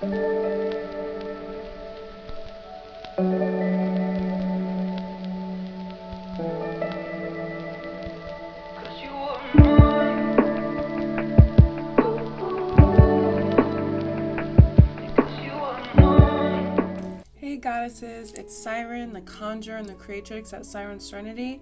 Hey goddesses, it's Siren, the conjurer and the creatrix at SirensSerenity,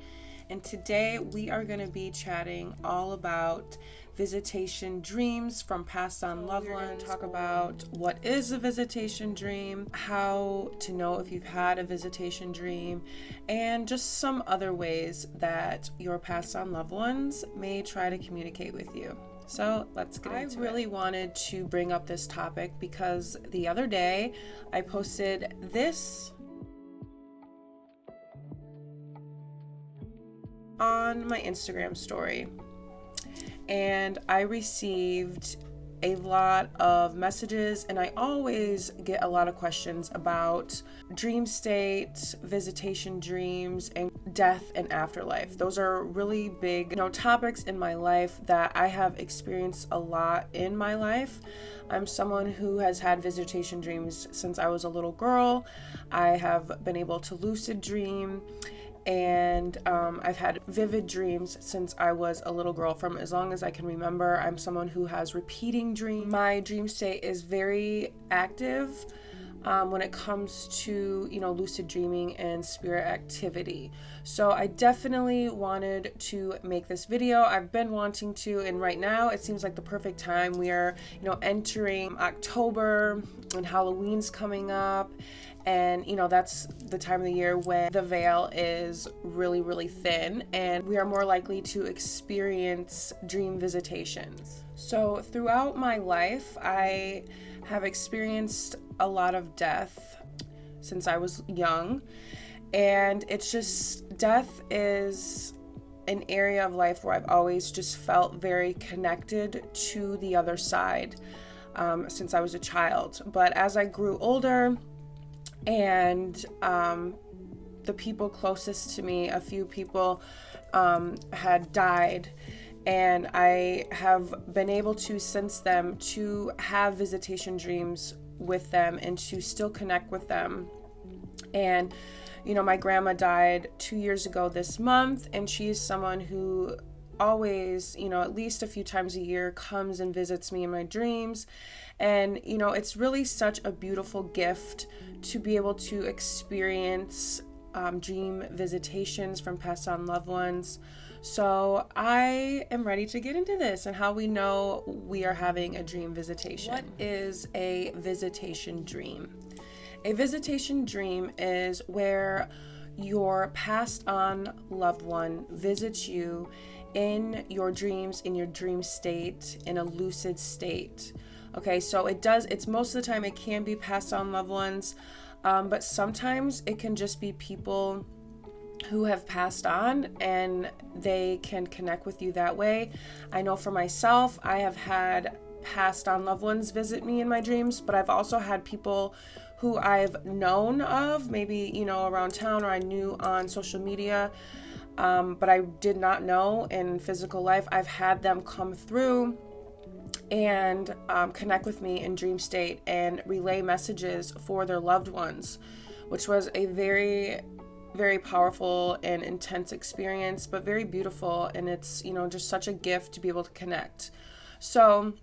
and today we are going to be chatting all about visitation dreams from passed on loved ones. Talk about what is a visitation dream, how to know if you've had a visitation dream, and just some other ways that your passed on loved ones may try to communicate with you. So let's get into it. I really wanted to bring up this topic because the other day I posted this on my Instagram story, and I received a lot of messages, and I always get a lot of questions about dream state, visitation dreams, and death and afterlife. Those are really big, topics in my life that I have experienced a lot in my life. I'm someone who has had visitation dreams since I was a little girl. I have been able to lucid dream, and I've had vivid dreams since I was a little girl, from as long as I can remember. I'm someone who has repeating dreams. My dream state is very active when it comes to, lucid dreaming and spirit activity. So I definitely wanted to make this video. I've been wanting to, and right now it seems like the perfect time. We are, entering October, and Halloween's coming up. And, that's the time of the year when the veil is really, really thin, and we are more likely to experience dream visitations. So throughout my life, I have experienced a lot of death since I was young. And it's just, death is an area of life where I've always just felt very connected to the other side since I was a child. But as I grew older, and the people closest to me, a few people had died, and I have been able to, since then, to have visitation dreams with them and to still connect with them. And my grandma died 2 years ago this month, and she's someone who always, at least a few times a year, comes and visits me in my dreams. And, it's really such a beautiful gift to be able to experience dream visitations from passed on loved ones. So I am ready to get into this and how we know we are having a dream visitation. What is a visitation dream? A visitation dream is where your passed on loved one visits you in your dreams, in your dream state, in a lucid state. Okay, so it's most of the time it can be passed on loved ones, but sometimes it can just be people who have passed on, and they can connect with you that way. I know for myself, I have had passed on loved ones visit me in my dreams, but I've also had people who I've known of, maybe, around town, or I knew on social media, but I did not know in physical life. I've had them come through and connect with me in dream state and relay messages for their loved ones, which was a very, very powerful and intense experience, but very beautiful. And it's, just such a gift to be able to connect. So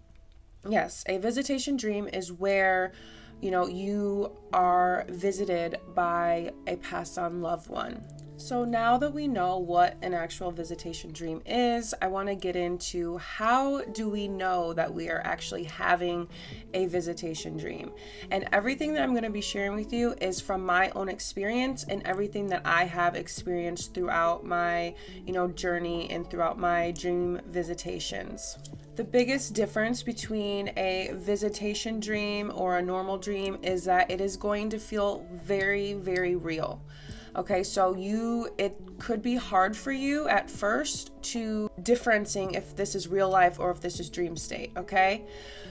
yes, a visitation dream is where, you are visited by a passed on loved one. So now that we know what an actual visitation dream is, I want to get into how do we know that we are actually having a visitation dream. And everything that I'm going to be sharing with you is from my own experience and everything that I have experienced throughout my, journey and throughout my dream visitations. The biggest difference between a visitation dream or a normal dream is that it is going to feel very, very real. Okay, so it could be hard for you at first to differentiate if this is real life or if this is dream state, okay?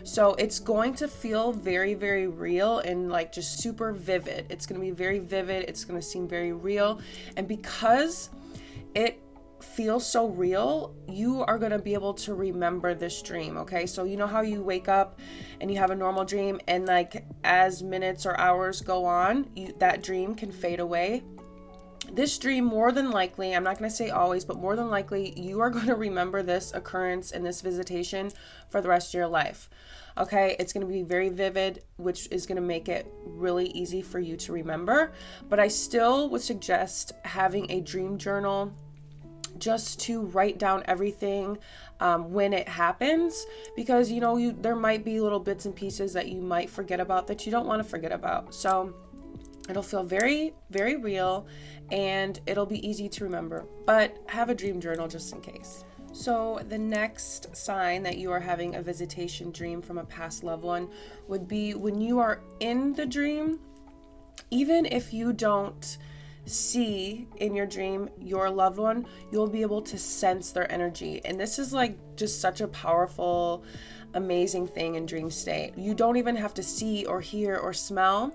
So it's going to feel very, very real and just super vivid. It's going to be very vivid. It's going to seem very real. And because it feel so real, you are going to be able to remember this dream, okay? So you know how you wake up and you have a normal dream, and like as minutes or hours go on, that dream can fade away. This dream, more than likely, I'm not going to say always, but more than likely, you are going to remember this occurrence and this visitation for the rest of your life. Okay, it's going to be very vivid, which is going to make it really easy for you to remember. But I still would suggest having a dream journal just to write down everything when it happens, because there might be little bits and pieces that you might forget about that you don't want to forget about. So it'll feel very, very real, and it'll be easy to remember, but have a dream journal just in case. So the next sign that you are having a visitation dream from a past loved one would be when you are in the dream, even if you don't see in your dream your loved one, you'll be able to sense their energy. And this is like just such a powerful, amazing thing in dream state. You don't even have to see or hear or smell.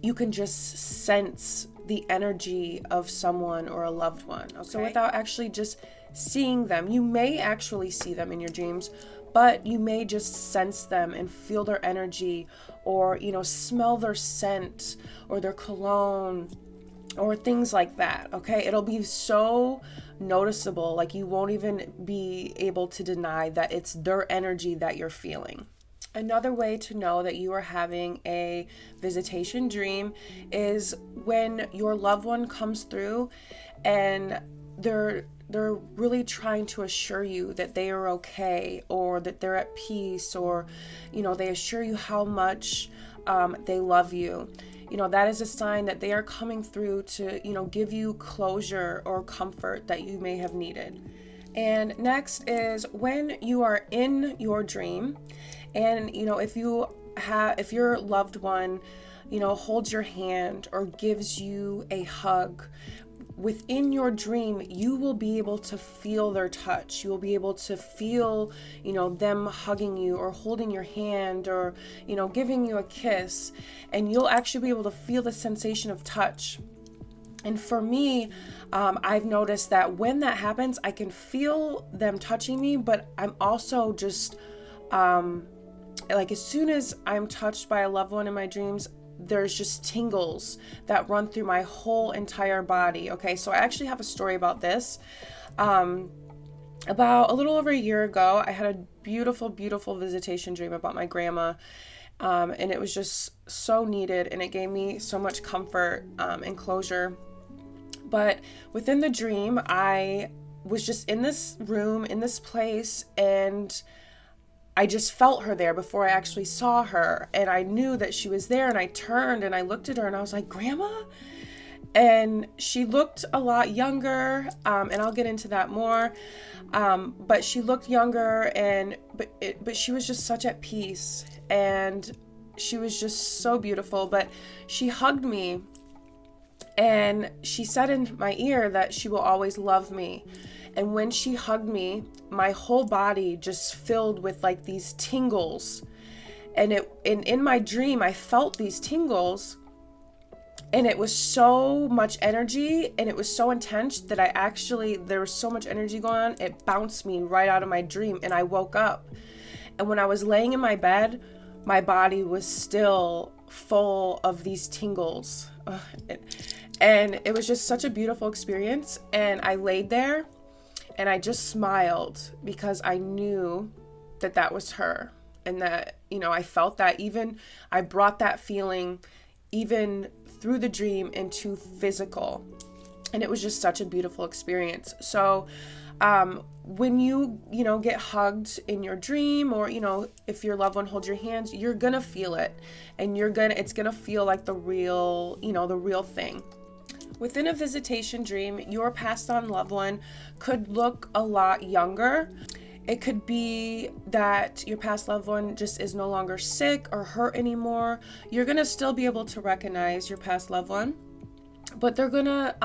You can just sense the energy of someone or a loved one. Okay? So without actually just seeing them, you may actually see them in your dreams, but you may just sense them and feel their energy, or smell their scent or their cologne or things like that. Okay, it'll be so noticeable, like you won't even be able to deny that it's their energy that you're feeling. Another way to know that you are having a visitation dream is when your loved one comes through and they're really trying to assure you that they are okay, or that they're at peace, or they assure you how much they love you. That is a sign that they are coming through to give you closure or comfort that you may have needed. And next is when you are in your dream, and if your loved one holds your hand or gives you a hug within your dream, you will be able to feel their touch. You will be able to feel them hugging you or holding your hand, or giving you a kiss, and you'll actually be able to feel the sensation of touch. And for me, I've noticed that when that happens, I can feel them touching me, but I'm also just like as soon as I'm touched by a loved one in my dreams, there's just tingles that run through my whole entire body. Okay, so I actually have a story about this. About a little over a year ago, I had a beautiful, beautiful visitation dream about my grandma. And it was just so needed, and it gave me so much comfort and closure. But within the dream, I was just in this room, in this place, and I just felt her there before I actually saw her, and I knew that she was there, and I turned and I looked at her and I was like, Grandma? And she looked a lot younger, and I'll get into that more, but she looked younger, but she was just such at peace, and she was just so beautiful. But she hugged me, and she said in my ear that she will always love me. And when she hugged me, my whole body just filled with like these tingles. And in my dream, I felt these tingles, and it was so much energy, and it was so intense that there was so much energy going on, it bounced me right out of my dream, and I woke up. And when I was laying in my bed, my body was still full of these tingles. And it was just such a beautiful experience. And I laid there and I just smiled, because I knew that that was her, and that, I felt that, even I brought that feeling even through the dream into physical. And it was just such a beautiful experience. So when you get hugged in your dream, or if your loved one holds your hands, you're gonna feel it, and it's gonna feel like the real thing. Within a visitation dream, your passed on loved one could look a lot younger. It could be that your past loved one just is no longer sick or hurt anymore. You're gonna still be able to recognize your past loved one, but they're gonna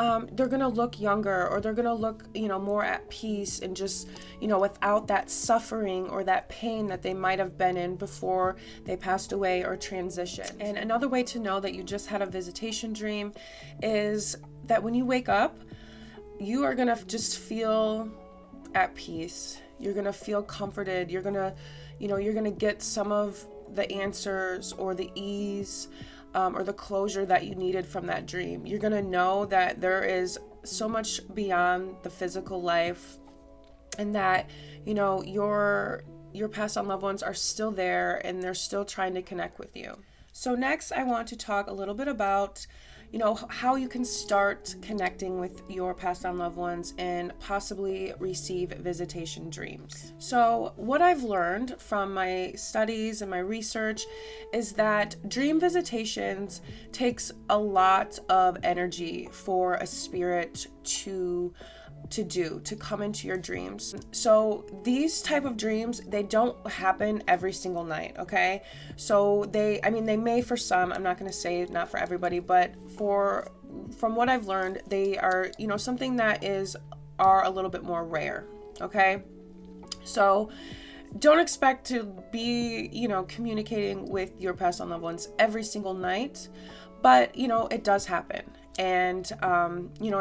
look younger, or they're gonna look more at peace, and just without that suffering or that pain that they might have been in before they passed away or transitioned. And another way to know that you just had a visitation dream is that when you wake up, you are gonna just feel at peace. You're gonna feel comforted. You're gonna get some of the answers or the ease or the closure that you needed from that dream. You're gonna know that there is so much beyond the physical life, and that your past on loved ones are still there and they're still trying to connect with you. So next, I want to talk a little bit about how you can start connecting with your passed on loved ones and possibly receive visitation dreams. So what I've learned from my studies and my research is that dream visitations takes a lot of energy for a spirit to come into your dreams. So these type of dreams, they don't happen every single night, okay? So they may for some, I'm not going to say not for everybody, but from what I've learned, they are, something that are a little bit more rare, okay? So don't expect to be, communicating with your past on loved ones every single night, but, it does happen. And,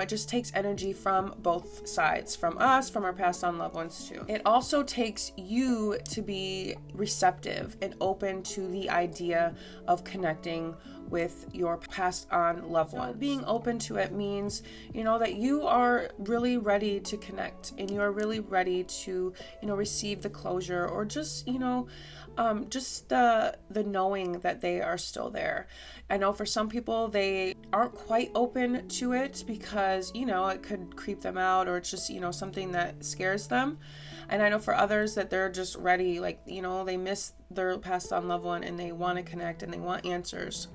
it just takes energy from both sides, from us, from our past on loved ones too. It also takes you to be receptive and open to the idea of connecting with your passed on loved ones. So being open to it means, that you are really ready to connect and you are really ready to, receive the closure or just, just the knowing that they are still there. I know for some people they aren't quite open to it because it could creep them out, or it's just something that scares them. And I know for others that they're just ready, like they miss their passed on loved one and they want to connect and they want answers.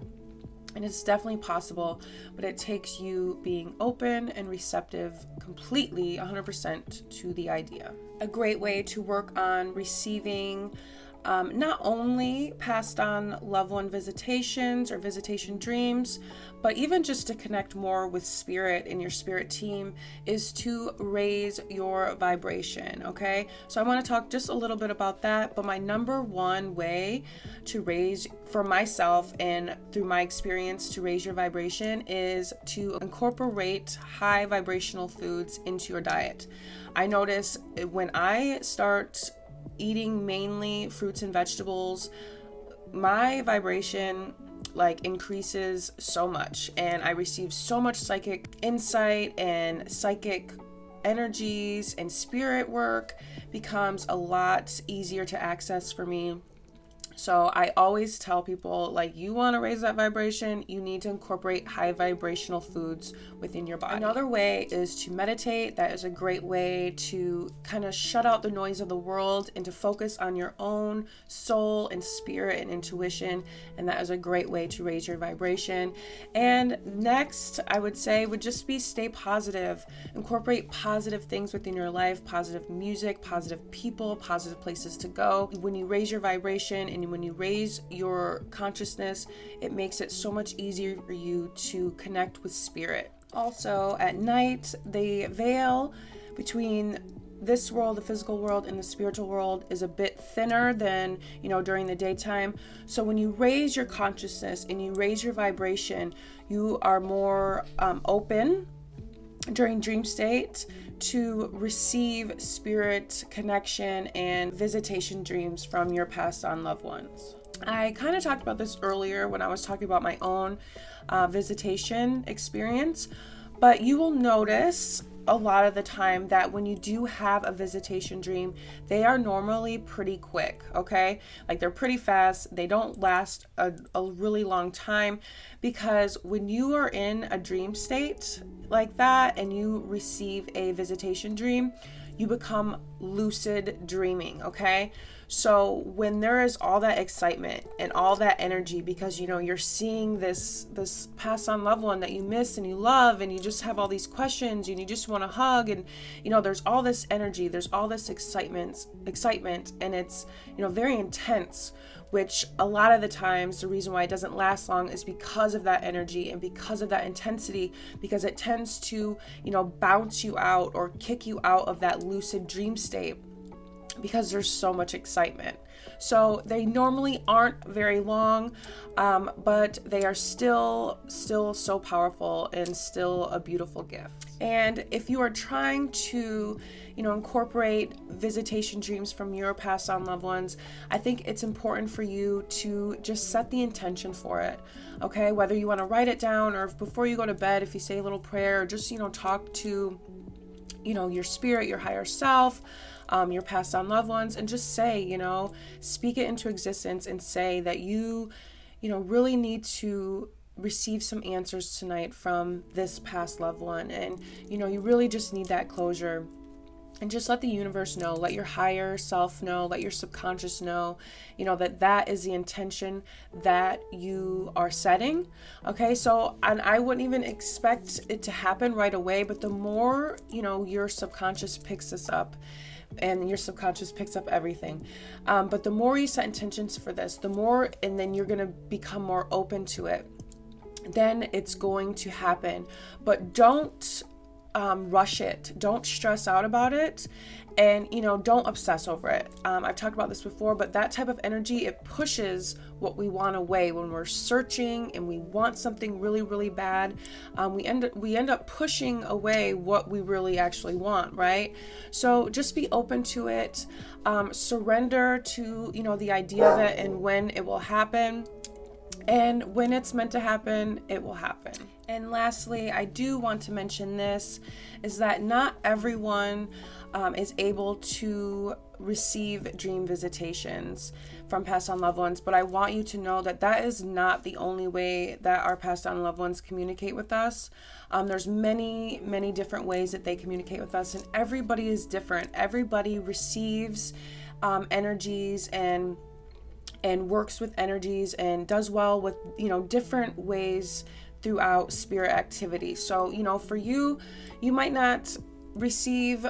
And it's definitely possible, but it takes you being open and receptive completely 100% to the idea. A great way to work on receiving not only passed on loved one visitations or visitation dreams, but even just to connect more with spirit and your spirit team is to raise your vibration, okay? So I want to talk just a little bit about that, but my number one way to raise, for myself and through my experience to raise your vibration, is to incorporate high vibrational foods into your diet. I notice when I start eating mainly fruits and vegetables, my vibration increases so much, and I receive so much psychic insight, and psychic energies and spirit work becomes a lot easier to access for me. So I always tell people, you want to raise that vibration, you need to incorporate high vibrational foods within your body. Another way is to meditate. That is a great way to kind of shut out the noise of the world and to focus on your own soul and spirit and intuition. And that is a great way to raise your vibration. And next, I would say, would just be stay positive. Incorporate positive things within your life, positive music, positive people, positive places to go. When you raise your vibration and when you raise your consciousness, it makes it so much easier for you to connect with spirit. Also, at night, the veil between this world, the physical world, and the spiritual world is a bit thinner than, during the daytime. So when you raise your consciousness and you raise your vibration, you are more open during dream state to receive spirit connection and visitation dreams from your passed on loved ones. I kind of talked about this earlier when I was talking about my own visitation experience, but you will notice a lot of the time that when you do have a visitation dream, they are normally pretty quick, okay? They're pretty fast. They don't last a really long time, because when you are in a dream state like that and you receive a visitation dream, you become lucid dreaming, okay? So when there is all that excitement and all that energy because you're seeing this passed on loved one that you miss and you love, and you just have all these questions and you just want to hug, and there's all this energy, there's all this excitement, and it's very intense, which a lot of the times the reason why it doesn't last long is because of that energy and because of that intensity, because it tends to bounce you out or kick you out of that lucid dream state because there's so much excitement. So they normally aren't very long, but they are still so powerful and still a beautiful gift. And if you are trying to, incorporate visitation dreams from your passed on loved ones, I think it's important for you to just set the intention for it. Okay, whether you want to write it down, or if before you go to bed, if you say a little prayer, or just, talk to, your spirit, your higher self, your passed on loved ones, and just say, speak it into existence and say that you really need to receive some answers tonight from this past loved one. And, you really just need that closure. And just let the universe know, let your higher self know, let your subconscious know, that is the intention that you are setting. Okay, so, and I wouldn't even expect it to happen right away, but the more, your subconscious picks this up, and your subconscious picks up everything. But the more you set intentions for this, the more, and then you're going to become more open to it. Then it's going to happen. But don't rush it. Don't stress out about it, and don't obsess over it. I've talked about this before, but that type of energy, it pushes what we want away. When we're searching and we want something really, really bad, we end up pushing away what we really actually want, right? So just be open to it. Surrender to the idea of it and when it will happen. And when it's meant to happen, it will happen. And lastly, I do want to mention this, is that not everyone is able to receive dream visitations from passed on loved ones, but I want you to know that that is not the only way that our passed on loved ones communicate with us. There's many, many different ways that they communicate with us, and everybody is different. Everybody receives energies and works with energies and does well with, different ways throughout spirit activity. So, for you might not receive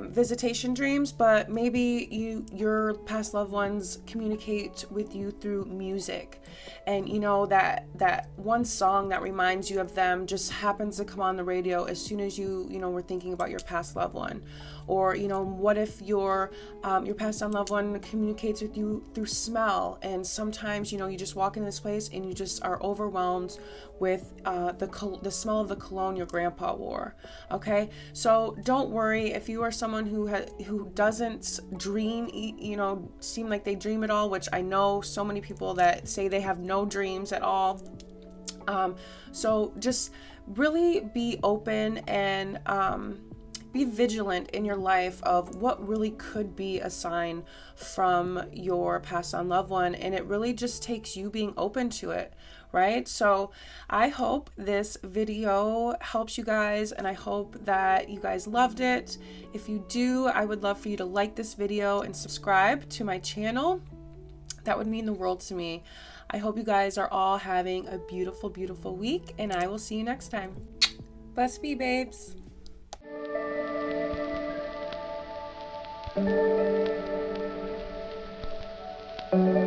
visitation dreams, but maybe your past loved ones communicate with you through music, and that one song that reminds you of them just happens to come on the radio as soon as you were thinking about your past loved one. Or what if your passed on loved one communicates with you through smell, and sometimes you just walk into this place and you just are overwhelmed with the smell of the cologne your grandpa wore. Okay, so don't worry if you are someone who doesn't dream, seem like they dream at all, which I know so many people that say they have no dreams at all. So just really be open and be vigilant in your life of what really could be a sign from your passed on loved one, and it really just takes you being open to it, right? So I hope this video helps you guys, and I hope that you guys loved it. If you do, I would love for you to like this video and subscribe to my channel. That would mean the world to me. I hope you guys are all having a beautiful, beautiful week, and I will see you next time. Bless be, babes. Thank you.